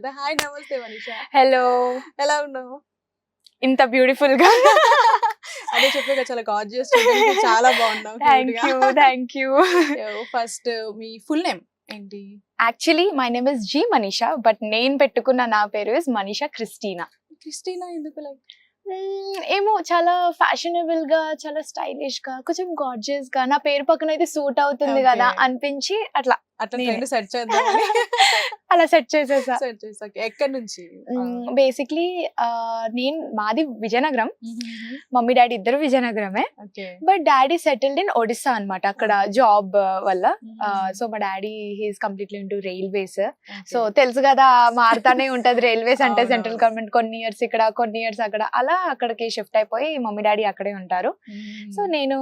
మాట్లాడతా. హాయ్, నమస్తే మనీష. హలో, ఎలా ఉన్నావు? ఇంత బ్యూటిఫుల్ గా. అదే చెప్పాక చాలా గార్జియస్, చాలా బాగున్నావు. Thank you. ఫస్ట్ మీ ఫుల్ నేమ్ ఏంటి? Actually my name is G Manisha, but నేను పెట్టుకున్న నా పేరు ఇస్ మనీషా క్రిస్టీనా. క్రిస్టీనా ఎందుకు? లైక్ ఏమో చాలా ఫ్యాషనబుల్ గా, చాలా స్టైలిష్ గా, కొంచెం గార్జియస్ గా నా పేరు పక్కన అయితే సూట్ అవుతుంది కదా అనిపించి అట్లా అట్లా సెర్చ్ చేద్దామని అలా సెట్ చేసేసా. ఎక్కడి నుంచి? బేసిక్లీ మాది విజయనగరం, మమ్మీ డాడీ ఇద్దరు విజయనగరమే. But daddy settled in Odisha అన్నమాట, అక్కడ జాబ్ వల్ల. సో మా daddy his completely into railways. So తెలుసు కదా, మారుతానే ఉంటది రైల్వేస్ అంటే. సెంట్రల్ గవర్నమెంట్ కొన్ని ఇయర్స్ ఇక్కడ, కొన్ని ఇయర్స్ అక్కడ, అలా అక్కడికి షిఫ్ట్ అయిపోయి మమ్మీ డాడీ అక్కడే ఉంటారు. సో నేను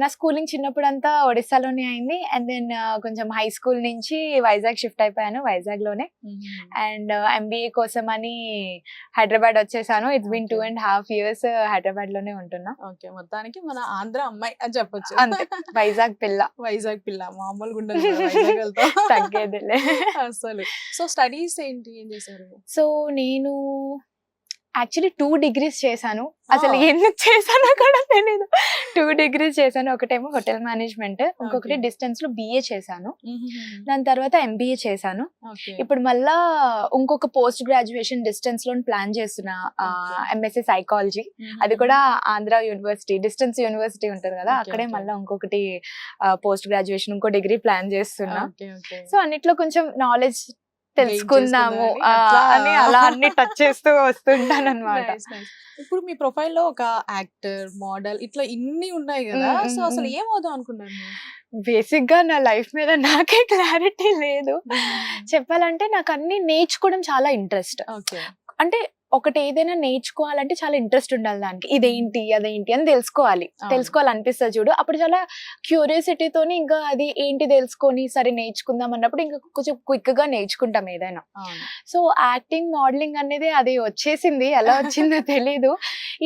నా స్కూలింగ్ చిన్నప్పుడు అంతా ఒడిస్సాలోనే అయింది. అండ్ దెన్ కొంచెం హై స్కూల్ నుంచి వైజాగ్ షిఫ్ట్ అయిపోయాను, వైజాగ్ లోనే. అండ్ ఎంబీఏ కోసం అని హైదరాబాద్ వచ్చేసాను. ఇట్స్ బీన్ 2.5 years హైదరాబాద్ లోనే ఉంటున్నా. ఓకే, మొత్తానికి మన ఆంధ్ర అమ్మాయి అని చెప్పొచ్చు. అంతే, వైజాగ్ పిల్ల. వైజాగ్ పిల్ల మామూలుగా ఉండదు, తగ్గేదిలే అసలు. సో స్టడీస్ ఏంటి, ఏం చేశారు? సో నేను యాక్చువల్లీ 2 degrees చేశాను. అసలు ఎందుకు చేశానో కూడా తెలీదు. 2 degrees చేశాను. ఒకటేమో హోటల్ మేనేజ్మెంట్, ఇంకొకటి డిస్టెన్స్ లో BA చేశాను. దాని తర్వాత MBA చేశాను. ఇప్పుడు మళ్ళా ఇంకొక పోస్ట్ గ్రాడ్యుయేషన్ డిస్టెన్స్ లో ప్లాన్ చేస్తున్నా, MSc సైకాలజీ. అది కూడా ఆంధ్ర యూనివర్సిటీ, డిస్టెన్స్ యూనివర్సిటీ ఉంటది కదా, అక్కడే మళ్ళీ ఇంకొకటి పోస్ట్ గ్రాడ్యుయేషన్, ఇంకో డిగ్రీ ప్లాన్ చేస్తున్నా. సో అన్నిట్లో కొంచెం నాలెడ్జ్ తెలుసుకుందాము అని అలా అన్ని టచ్ చేస్తూ వస్తుంటాను అనమాట. ఇప్పుడు మీ ప్రొఫైల్ లో ఒక యాక్టర్, మోడల్ ఇట్లా ఇన్ని ఉన్నాయి కదా, సో అసలు ఏమవుదాం అనుకున్నాను? బేసిక్ గా నా లైఫ్ మీద నాకే క్లారిటీ లేదు. చెప్పాలంటే నాకు అన్ని నేర్చుకోవడం చాలా ఇంట్రెస్ట్. అంటే ఒకటి ఏదైనా నేర్చుకోవాలంటే చాలా ఇంట్రెస్ట్ ఉండాలి దానికి. ఇదేంటి అదేంటి అని తెలుసుకోవాలనిపిస్తుంది చూడు, అప్పుడు చాలా క్యూరియాసిటీతోని ఇంకా అది ఏంటి తెలుసుకొని సరే నేర్చుకుందాం అన్నప్పుడు ఇంకా కొంచెం క్విక్ గా నేర్చుకుంటాం ఏదైనా. సో యాక్టింగ్, మోడలింగ్ అనేది అది వచ్చేసింది, ఎలా వచ్చిందో తెలీదు.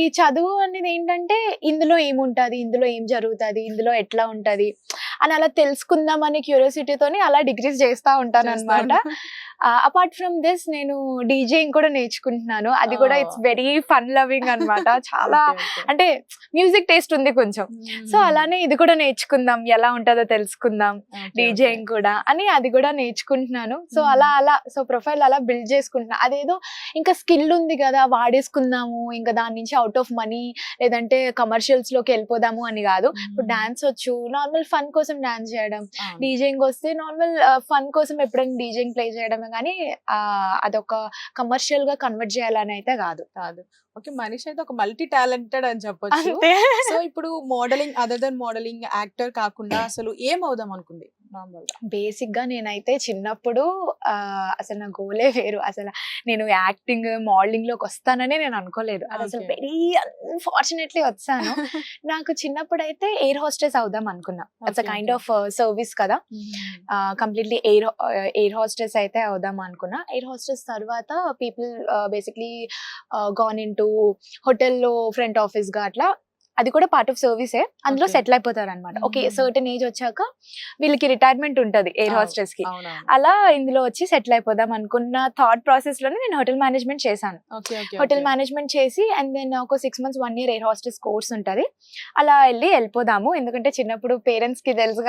ఈ చదువు అనేది ఏంటంటే ఇందులో ఏముంటది, ఇందులో ఏం జరుగుతుంది, ఇందులో ఎట్లా ఉంటది అని అలా తెలుసుకుందాం అనే క్యూరియాసిటీతోని అలా డిగ్రీస్ చేస్తా ఉంటాను అనమాట. అపార్ట్ ఫ్రమ్ దిస్ నేను డీజేయింగ్ కూడా నేర్చుకుంటున్నాను. అది కూడా ఇట్స్ వెరీ ఫన్ లవింగ్ అనమాట. చాలా అంటే మ్యూజిక్ టేస్ట్ ఉంది కొంచెం. సో అలానే ఇది కూడా నేర్చుకుందాం, ఎలా ఉంటుందో తెలుసుకుందాం డీజేయింగ్ కూడా అని అది కూడా నేర్చుకుంటున్నాను. సో అలా సో ప్రొఫైల్ అలా బిల్డ్ చేసుకుంటున్నా. అదేదో ఇంకా స్కిల్ ఉంది కదా వాడేసుకుందాము, ఇంకా దాని నుంచి అవుట్ ఆఫ్ మనీ లేదంటే కమర్షియల్స్ లోకి వెళ్ళిపోదాము అని కాదు. ఇప్పుడు డాన్స్ వచ్చు, నార్మల్ ఫన్ కోసం డాన్స్ చేయడం. డీజేయింగ్ వస్తే నార్మల్ ఫన్ కోసం ఎప్పుడైనా డీజేయింగ్ ప్లే చేయడం, కానీ అదొక కమర్షియల్ గా కన్వర్ట్ చేయాలని అయితే కాదు. ఓకే, మనిషి అయితే ఒక మల్టీ టాలెంటెడ్ అని చెప్పొచ్చు. సో ఇప్పుడు modelling, other than modelling, actor కాకుండా అసలు ఏం అవుదాం అనుకుంది? బేసిక్ గా నేనైతే చిన్నప్పుడు అసలు నా గోలే వేరు. అసలు నేను యాక్టింగ్, మోడలింగ్ లోకి వస్తానని నేను అనుకోలేదు. అది అసలు వెరీ అన్ఫార్చునేట్లీ వచ్చాను. నాకు చిన్నప్పుడు అయితే ఎయిర్ హోస్టెస్ అవుదాం అనుకున్నా. It's a kind of service కదా, కంప్లీట్లీ ఎయిర్ హోస్టెస్ అయితే అవుదాం అనుకున్నా. ఎయిర్ హోస్టెస్ తర్వాత people basically gone in to హోటల్లో ఫ్రంట్ ఆఫీస్ గా, అట్లా అది కూడా పార్ట్ ఆఫ్ సర్వీసే. అందులో సెటిల్ అయిపోతారు అనమాట. ఓకే, సర్టెన్ ఏజ్ వచ్చాక వీళ్ళకి రిటైర్మెంట్ ఉంటది ఎయిర్ హోస్టెస్ కి. అలా ఇందులో వచ్చి సెటిల్ అయిపోదాం అనుకున్న థాట్ ప్రాసెస్ లోనే నేను హోటల్ మేనేజ్మెంట్ చేశాను. హోటల్ మేనేజ్మెంట్ చేసి అండ్ దెన్ ఒక 6 months 1 year air hostess course ఉంటది. అలా వెళ్ళిపోదాము. ఎందుకంటే చిన్నప్పుడు పేరెంట్స్ కి తెలుసు,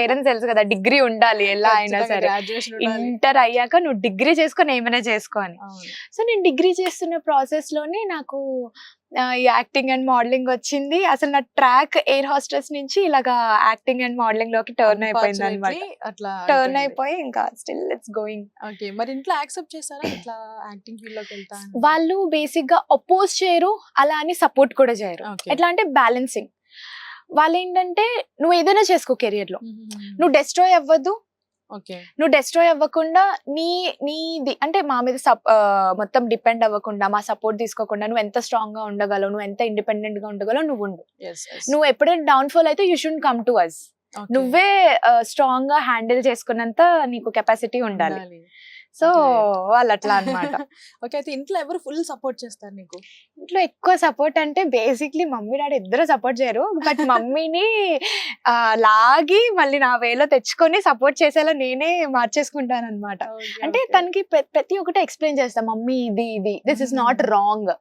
పేరెంట్స్ తెలుసు కదా డిగ్రీ ఉండాలి ఎలా అయినా సరే. ఇంటర్ అయ్యాక నువ్వు డిగ్రీ చేసుకొని ఏమైనా చేసుకో అని. సో నేను డిగ్రీ చేస్తున్న ప్రాసెస్ లోనే నాకు యాక్టింగ్ అండ్ మోడలింగ్ వచ్చింది. అసలు నా ట్రాక్ ఎయిర్ హోస్టెస్ నుంచి ఇలాగా యాక్టింగ్ అండ్ మోడలింగ్ లోకి టర్న్ అయిపోయింది అనమాట. అట్లా టర్న్ అయిపోయి ఇంకా స్టిల్ ఇట్స్ గోయింగ్. ఓకే, మరి ఇంట్లో యాక్సెప్ట్ చేశారా ఇట్లా యాక్టింగ్ ఫీల్డ్ లోకి వెళ్తా? వాళ్ళు బేసిక్ గా అపోజ్ చేయరు, అలా అని సపోర్ట్ కూడా చేయరు. ఎట్లా అంటే బ్యాలెన్సింగ్. వాళ్ళు ఏంటంటే నువ్వు ఏదైనా చేసుకో కెరియర్ లో, నువ్వు డెస్ట్రాయ్ అవ్వద్దు, నువ్వు డెస్ట్రాయ్ అవ్వకుండా నీది అంటే మా మీద మొత్తం డిపెండ్ అవ్వకుండా, మా సపోర్ట్ తీసుకోకుండా నువ్వు ఎంత స్ట్రాంగ్ గా ఉండగలవు, నువ్వు ఎంత ఇండిపెండెంట్ గా ఉండగలవు నువ్వు ఉండు. నువ్వు ఎప్పుడైనా డౌన్ ఫాల్ అయితే you should come to us. నువ్వే స్ట్రాంగ్ గా హ్యాండిల్ చేసుకున్నంత నీకు కెపాసిటీ ఉండాలి. సో వాళ్ళు అట్లా అన్నమాట. ఓకే, అయితే ఇంట్లో ఎవరు ఫుల్ సపోర్ట్ చేస్తారు నీకు? ఇంట్లో ఎక్కువ సపోర్ట్ అంటే బేసిక్లీ మమ్మీ డాడీ ఇద్దరు సపోర్ట్ చేయరు, బట్ మమ్మీని లాగి మళ్ళీ నా వేలో తెచ్చుకొని సపోర్ట్ చేసేలా నేనే మార్చేసుకుంటాను అనమాట. అంటే తనకి ప్రతి ఒక్కటి ఎక్స్ప్లెయిన్ చేస్తా, మమ్మీ ఇది దిస్ ఇస్ నాట్ రాంగ్,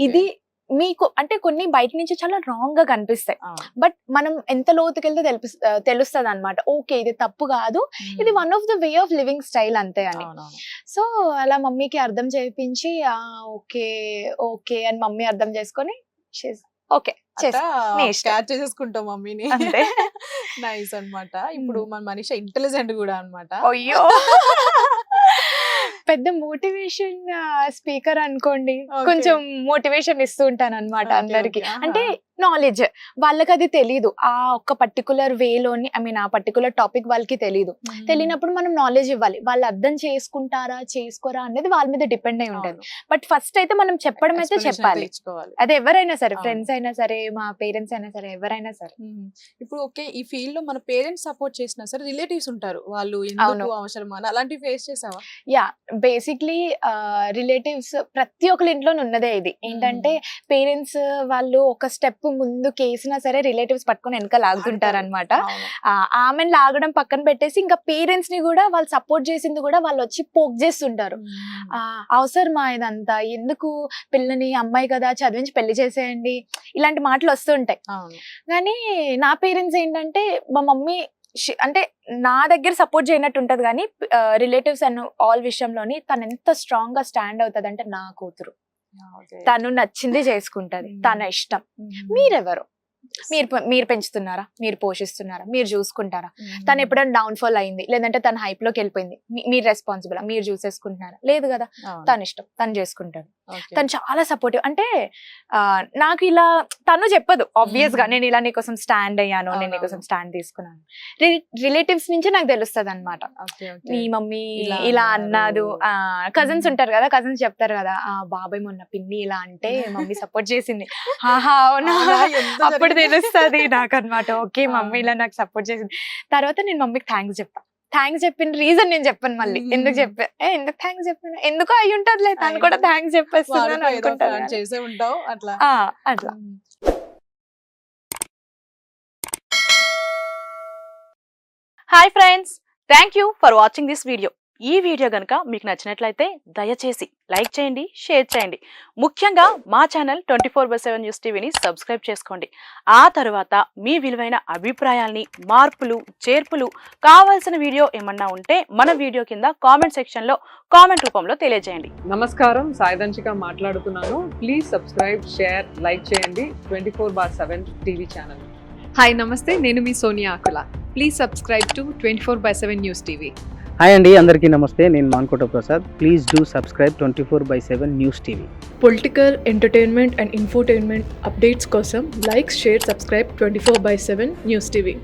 ఇది మీకు అంటే కొన్ని బయట నుంచి చాలా రాంగ్ గా కనిపిస్తాయి, బట్ మనం ఎంత లోతుకెళ్తే తెలుస్తుంది అనమాట. ఓకే ఇది తప్పు కాదు, ఇది one of the way of living style అంతే అని. సో అలా మమ్మీకి అర్థం చేయించి ఓకే ఓకే అని మమ్మీ అర్థం చేసుకొని ఓకే చేసేసుకుంటాం మమ్మీని. నైస్ అన్నమాట. ఇప్పుడు మన మనీషా ఇంటెలిజెంట్ కూడా అన్నమాట. అయ్యో పెద్ద మోటివేషన్ స్పీకర్ అనుకోండి, కొంచెం మోటివేషన్ ఇస్తూ ఉంటాను అనమాట అందరికి. అంటే నాలెడ్జ్ వాళ్ళకి అది తెలీదు, ఆ ఒక్క పర్టికులర్ వేలోని ఐ మీన్ ఆ పర్టికులర్ టాపిక్ వాళ్ళకి తెలీదు. తెలియనప్పుడు మనం నాలెడ్జ్ ఇవ్వాలి, వాళ్ళు అర్థం చేసుకుంటారా చేసుకోరా అనేది వాళ్ళ మీద డిపెండ్ అయి ఉంటుంది. బట్ ఫస్ట్ అయితే మనం చెప్పడం అయితే చెప్పాలి, అది ఎవరైనా సరే, ఫ్రెండ్స్ అయినా సరే, మా పేరెంట్స్ అయినా సరే, ఎవరైనా సరే. ఇప్పుడు ఓకే, ఈ ఫీల్డ్ లో మన పేరెంట్స్ సపోర్ట్ చేసినా సరే రిలేటివ్స్ ఉంటారు, వాళ్ళు ఎందుకు అవసరమా అలాంటివి ఫేస్ చేసావా? యా, బేసిక్లీ రిలేటివ్స్ ప్రతి ఒక్కరి ఇంట్లో ఉన్నదే ఇది. ఏంటంటే పేరెంట్స్ వాళ్ళు ఒక స్టెప్ ముందు కేసినా సరే రిలేటివ్స్ పట్టుకొని వెనక లాగుతుంటారు అనమాట. ఆమెను లాగడం పక్కన పెట్టేసి ఇంకా పేరెంట్స్ ని కూడా వాళ్ళు సపోర్ట్ చేసింది కూడా వాళ్ళు వచ్చి పోక్ చేస్తుంటారు. అవసరమా ఇదంతా, ఎందుకు పిల్లని అమ్మాయి కదా చదివించి పెళ్లి చేసేయండి, ఇలాంటి మాటలు వస్తుంటాయి. కానీ నా పేరెంట్స్ ఏంటంటే మా మమ్మీ అంటే నా దగ్గర సపోర్ట్ చేయనట్టు ఉంటది, కానీ రిలేటివ్స్ అండ్ ఆల్ విషయంలోని తను ఎంత స్ట్రాంగ్ గా స్టాండ్ అవుతుంది అంటే, నా కూతురు తను నచ్చింది చేసుకుంటది, తన ఇష్టం, మీరెవరు, మీరు పెంచుతున్నారా, మీరు పోషిస్తున్నారా, మీరు చూసుకుంటారా, తను ఎప్పుడైనా డౌన్ఫాల్ అయింది లేదంటే తన హైప్ లోకి వెళ్ళిపోయింది, మీరు రెస్పాన్సిబుల్, మీరు చూసేసుకుంటున్నారా, లేదు కదా, తన ఇష్టం, తను చేసుకుంటాడు. తను చాలా సపోర్టివ్. అంటే నాకు ఇలా తను చెప్పదు ఆబ్వియస్ గా, నేను ఇలా నీకోసం స్టాండ్ అయ్యాను, నేను నీకోసం స్టాండ్ తీసుకున్నాను. రిలేటివ్స్ నుంచి నాకు తెలుస్తుంది అనమాట, మీ మమ్మీ ఇలా అన్నాడు. కజిన్స్ ఉంటారు కదా, కజిన్స్ చెప్తారు కదా, బాబాయ్ మొన్న పిన్ని ఇలా అంటే మమ్మీ సపోర్ట్ చేసింది, అప్పుడు తెలుస్తుంది నాకు అనమాట. ఓకే మమ్మీ ఇలా నాకు సపోర్ట్ చేసింది. తర్వాత నేను మమ్మీకి థ్యాంక్స్ చెప్పిన రీజన్ నేను చెప్పాను మళ్ళీ, ఎందుకు థ్యాంక్స్ చెప్పాను, ఎందుకో అయి ఉంటది, తను కూడా థ్యాంక్స్ చెప్పేస్తున్నాను అనుకుంటాను అట్లా. Hi friends, thank you for watching this video. ఈ వీడియో గనుక మీకు నచ్చినట్లయితే దయచేసి లైక్ చేయండి, షేర్ చేయండి. ముఖ్యంగా మా ఛానల్ 24/7 న్యూస్ టీవీని సబ్స్క్రైబ్ చేసుకోండి. ఆ తర్వాత మీ విలువైన అభిప్రాయాల్ని, మార్పులు, చేర్పులు, కావాల్సిన వీడియో ఏమన్నా ఉంటే మన వీడియో కింద కామెంట్ సెక్షన్లో కామెంట్ రూపంలో తెలియజేయండి. నమస్కారం, సాయిదంచిక మాట్లాడుతున్నాను. ప్లీజ్ సబ్స్క్రైబ్, షేర్, లైక్ చేయండి 24/7 టీవీ ఛానల్. హాయ్ నమస్తే, నేను మీ Sonia Akula. Please subscribe to 24/7 news TV. Hi అండి, అందరికీ నమస్తే, నేను Mankota Prasad. Please do subscribe 24/7 news TV. Political, entertainment and infotainment updates కోసం like, share, subscribe 24/7 news TV.